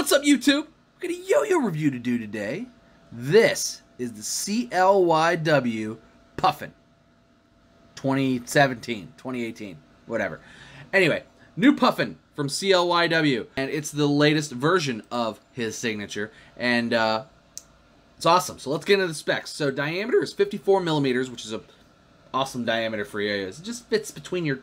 What's up, YouTube? We got a yo-yo review to do today. This is the CLYW Puffin 2017, 2018, whatever. Anyway, new Puffin from CLYW, and it's the latest version of his signature, and it's awesome. So let's get into the specs. So diameter is 54 millimeters, which is a awesome diameter for yo-yos. It just fits between your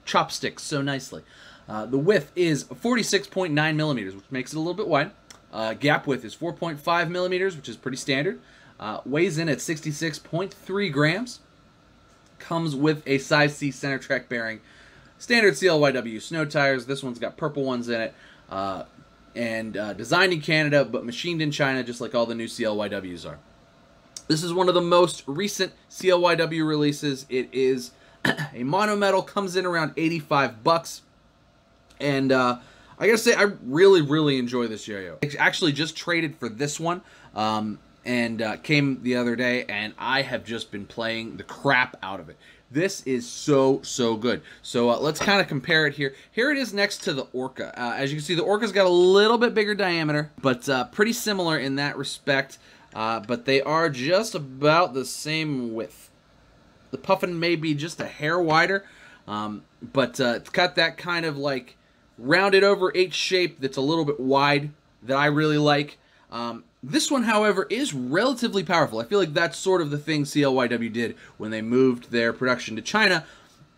chopsticks so nicely. The width is 46.9 millimeters, which makes it a little bit wide. Gap width is 4.5 millimeters, which is pretty standard. Weighs in at 66.3 grams. Comes with a size C center track bearing. Standard CLYW snow tires. This one's got purple ones in it. Designed in Canada, but machined in China, just like all the new CLYWs are. This is one of the most recent CLYW releases. It is a mono metal, comes in around 85 bucks. And I gotta say, I really enjoy this yo-yo. I actually just traded for this one, came the other day, and I have just been playing the crap out of it. This is so good. So let's kind of compare it here. Here it is next to the Orca. As you can see, the Orca's got a little bit bigger diameter, but pretty similar in that respect. But they are just about the same width. The Puffin may be just a hair wider, but it's got that kind of like rounded over H shape that's a little bit wide that I really like. This one, however, is relatively powerful. I feel like that's sort of the thing CLYW did when they moved their production to China.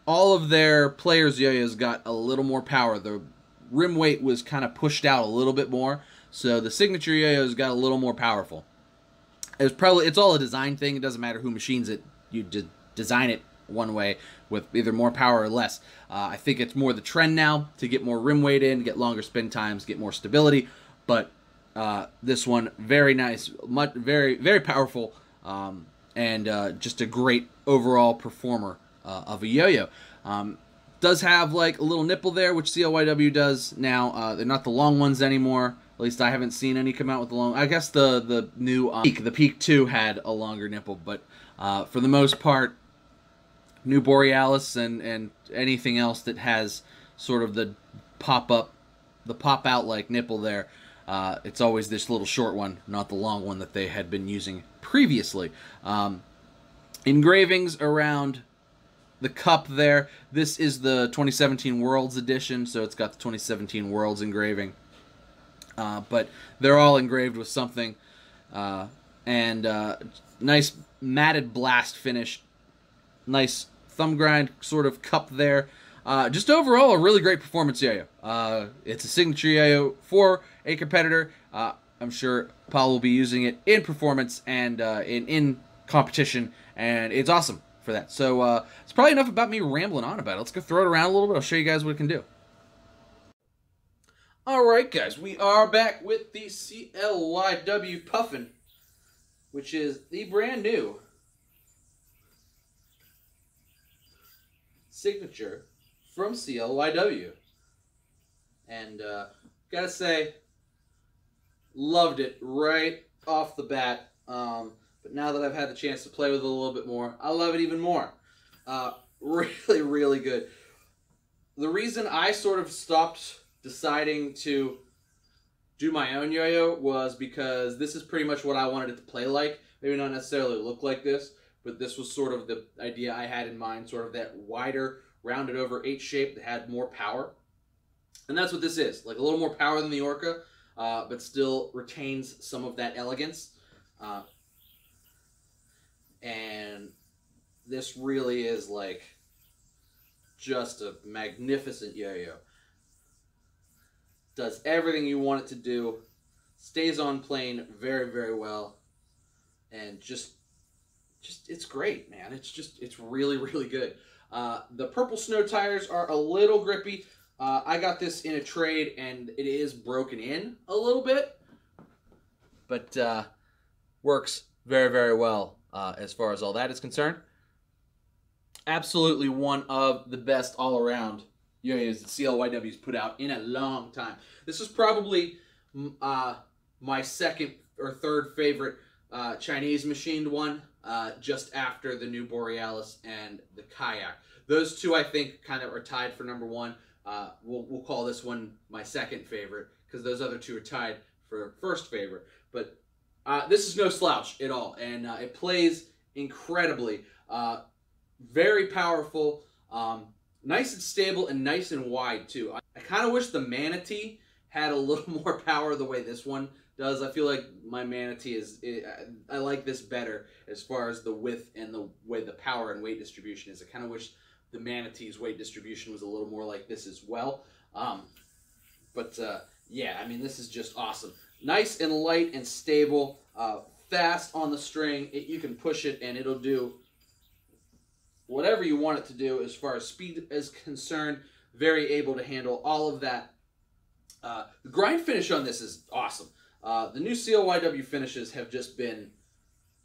All of their players' yo-yos got a little more power. The rim weight was kind of pushed out a little bit more, so the signature yo-yos got a little more powerful. It's all a design thing. It doesn't matter who machines it. You design it one way with either more power or less. I think it's more the trend now to get more rim weight in, get longer spin times, get more stability. But this one, very nice, very powerful, and just a great overall performer of a yo-yo. Does have like a little nipple there, which CLYW does now. They're not the long ones anymore. At least I haven't seen any come out with the long. I guess the new the Peak 2 had a longer nipple, but for the most part, New Borealis and anything else that has sort of the pop out like nipple there, it's always this little short one, not the long one that they had been using previously. Engravings around the cup there. This is the 2017 Worlds edition, so it's got the 2017 Worlds engraving. But they're all engraved with something. Nice matted blast finish. Nice thumb grind sort of cup there. Just overall, a really great performance yo-yo. It's a signature yo-yo for a competitor. I'm sure Paul will be using it in performance and in competition, and it's awesome for that. So it's probably enough about me rambling on about it. Let's go throw it around a little bit. I'll show you guys what it can do. Alright guys, we are back with the CLYW Puffin, which is the brand new signature from CLYW. And gotta say, loved it right off the bat. But now that I've had the chance to play with it a little bit more, I love it even more. Really good. The reason I sort of stopped deciding to do my own yo-yo was because this is pretty much what I wanted it to play like. Maybe not necessarily look like this, but this was sort of the idea I had in mind, sort of that wider, rounded over H shape that had more power. And that's what this is, like a little more power than the Orca, but still retains some of that elegance. And this really is like just a magnificent yo-yo. Does everything you want it to do, stays on plane very well, and just it's great, man. It's really good. The purple snow tires are a little grippy. I got this in a trade, and it is broken in a little bit, but works very well as far as all that is concerned. Absolutely one of the best all around yo-yos that CLYW's put out in a long time. This is probably my second or third favorite Chinese machined one, just after the New Borealis and the Kayak. Those two, I think, kind of are tied for number one. We'll call this one my second favorite, because those other two are tied for first favorite. But this is no slouch at all, and it plays incredibly. Very powerful, nice and stable, and nice and wide too. I kind of wish the Manatee had a little more power the way this one does. I feel like my Manatee I like this better as far as the width and the way the power and weight distribution is. I kind of wish the Manatee's weight distribution was a little more like this as well. Yeah, I mean, this is just awesome. Nice and light and stable, fast on the string. You can push it and it'll do whatever you want it to do as far as speed is concerned. Very able to handle all of that. The grind finish on this is awesome. The new CLYW finishes have just been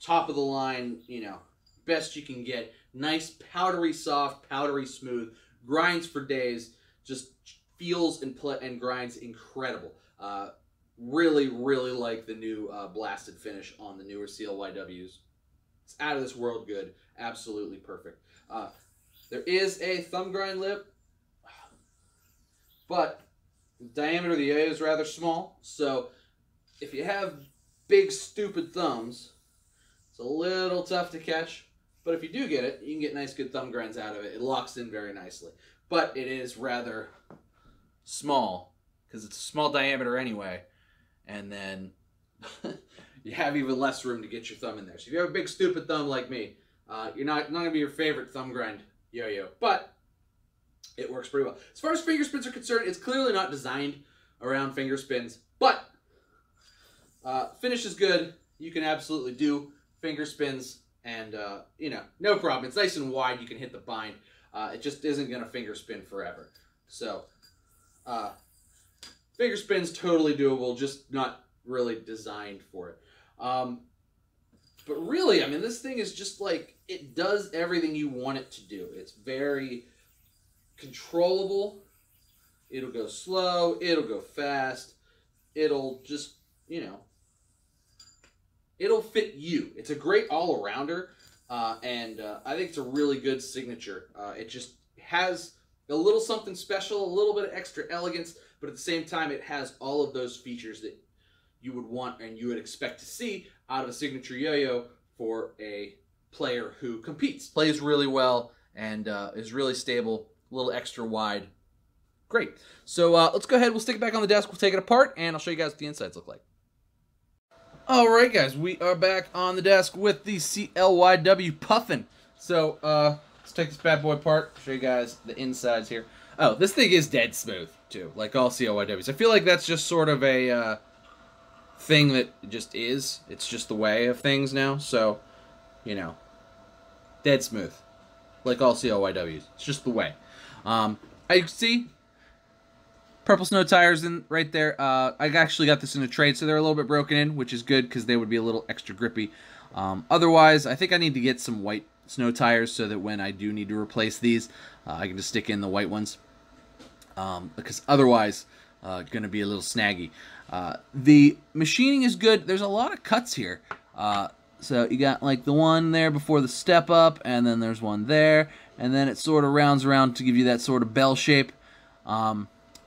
top of the line, you know, best you can get. Nice, powdery soft, powdery smooth, grinds for days, just feels and grinds incredible. Really, really like the new blasted finish on the newer CLYWs. It's out of this world good. Absolutely perfect. There is a thumb grind lip, but the diameter of the yo-yo is rather small, so if you have big, stupid thumbs, it's a little tough to catch. But if you do get it, you can get nice, good thumb grinds out of it. It locks in very nicely. But it is rather small, because it's a small diameter anyway, and then you have even less room to get your thumb in there. So if you have a big, stupid thumb like me, you're not going to be your favorite thumb grind yo-yo, but it works pretty well. As far as finger spins are concerned, it's clearly not designed around finger spins, but finish is good. You can absolutely do finger spins, and you know, no problem. It's nice and wide. You can hit the bind. It just isn't going to finger spin forever. So finger spin's totally doable, just not really designed for it. But really, I mean, this thing is just like, it does everything you want it to do. It's very controllable. It'll go slow. It'll go fast. It'll just, you know, it'll fit you. It's a great all-arounder, and I think it's a really good signature. It just has a little something special, a little bit of extra elegance, but at the same time, it has all of those features that you would want and you would expect to see out of a signature yo-yo for a player who competes. Plays really well and is really stable, a little extra wide. Great. So let's go ahead. We'll stick it back on the desk. We'll take it apart, and I'll show you guys what the insides look like. All right, guys. We are back on the desk with the CLYW Puffin. So let's take this bad boy apart, show you guys the insides here. Oh, this thing is dead smooth, too, like all CLYWs. I feel like that's just sort of a thing that just is. It's just the way of things now. So, you know, dead smooth, like all CLYWs. It's just the way. As you can see, purple snow tires in right there. I actually got this in a trade, so they're a little bit broken in, which is good because they would be a little extra grippy. Otherwise, I think I need to get some white snow tires so that when I do need to replace these, I can just stick in the white ones. Because otherwise, going to be a little snaggy. The machining is good. There's a lot of cuts here. So you got like the one there before the step up, and then there's one there, and then it sort of rounds around to give you that sort of bell shape.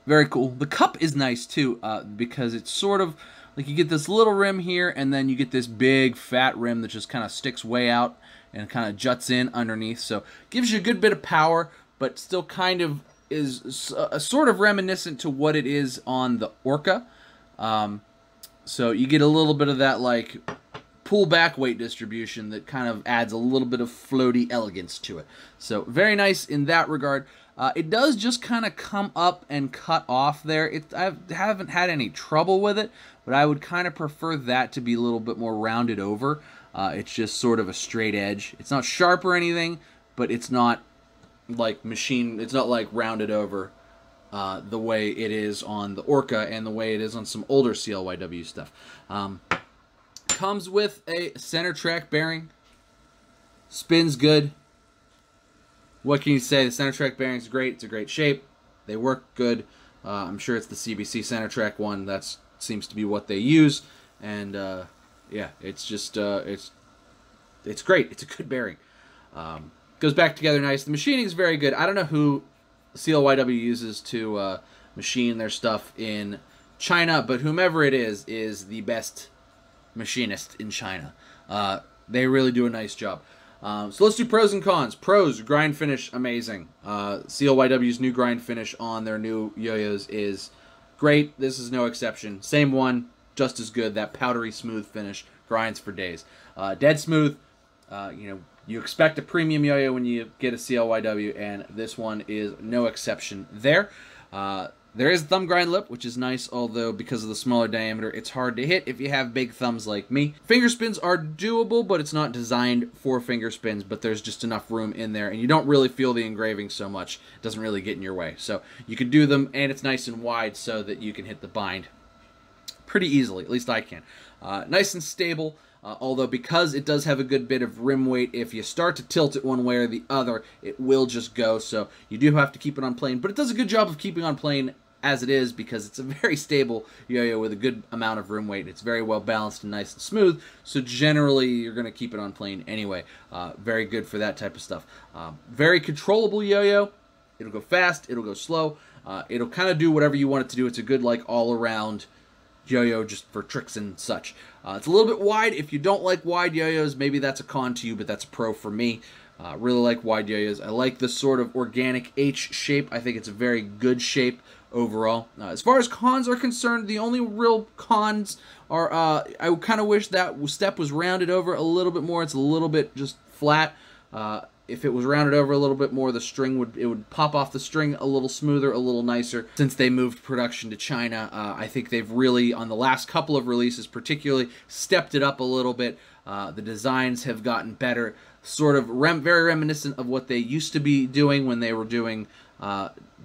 Very cool. The cup is nice too, because it's sort of like you get this little rim here, and then you get this big fat rim that just kind of sticks way out and kind of juts in underneath. So gives you a good bit of power, but still kind of is sort of reminiscent to what it is on the Orca. So you get a little bit of that like pull back weight distribution that kind of adds a little bit of floaty elegance to it. So very nice in that regard. It does just kind of come up and cut off there. I haven't had any trouble with it, but I would kind of prefer that to be a little bit more rounded over. It's just sort of a straight edge. It's not sharp or anything, but it's not like it's not like rounded over the way it is on the Orca and the way it is on some older CLYW stuff. Comes with a center track bearing. Spins good. What can you say? The center track bearing's great. It's a great shape. They work good. I'm sure it's the CBC center track one. That seems to be what they use. And yeah, it's just it's great. It's a good bearing. Goes back together nice. The machining is very good. I don't know who CLYW uses to machine their stuff in China, but whomever it is the best machinist in China. They really do a nice job. So let's do pros and cons. Pros, grind finish, amazing. CLYW's new grind finish on their new yo-yos is great. This is no exception. Same one, just as good. That powdery smooth finish grinds for days. Dead smooth. You know, you expect a premium yo-yo when you get a CLYW, and this one is no exception there. There is a thumb grind lip, which is nice, although because of the smaller diameter, it's hard to hit if you have big thumbs like me. Finger spins are doable, but it's not designed for finger spins, but there's just enough room in there, and you don't really feel the engraving so much. It doesn't really get in your way. So you can do them, and it's nice and wide so that you can hit the bind pretty easily, at least I can. Nice and stable. Although because it does have a good bit of rim weight, if you start to tilt it one way or the other, it will just go. So you do have to keep it on plane, but it does a good job of keeping on plane as it is because it's a very stable yo-yo with a good amount of rim weight. It's very well balanced and nice and smooth, so generally you're going to keep it on plane anyway. Very good for that type of stuff. Very controllable yo-yo. It'll go fast, it'll go slow, it'll kind of do whatever you want it to do. It's a good like all-around yo-yo just for tricks and such. It's a little bit wide. If you don't like wide yo-yos, maybe that's a con to you, but that's a pro for me. Really like wide yo-yos. I like this sort of organic H shape. I think it's a very good shape overall. As far as cons are concerned, the only real cons are I kind of wish that step was rounded over a little bit more. It's a little bit just flat. If it was rounded over a little bit more, the string would pop off the string a little smoother, a little nicer. Since they moved production to China, I think they've really, on the last couple of releases particularly, stepped it up a little bit. The designs have gotten better, sort of very reminiscent of what they used to be doing when they were doing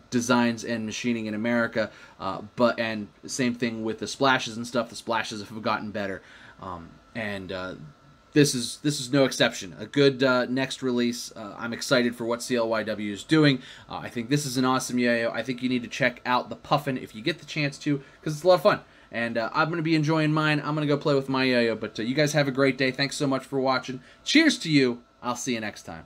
designs and machining in America. And same thing with the splashes and stuff. The splashes have gotten better, This is no exception. A good next release. I'm excited for what CLYW is doing. I think this is an awesome yo-yo. I think you need to check out the Puffin if you get the chance to, because it's a lot of fun. And I'm going to be enjoying mine. I'm going to go play with my yo-yo. But you guys have a great day. Thanks so much for watching. Cheers to you. I'll see you next time.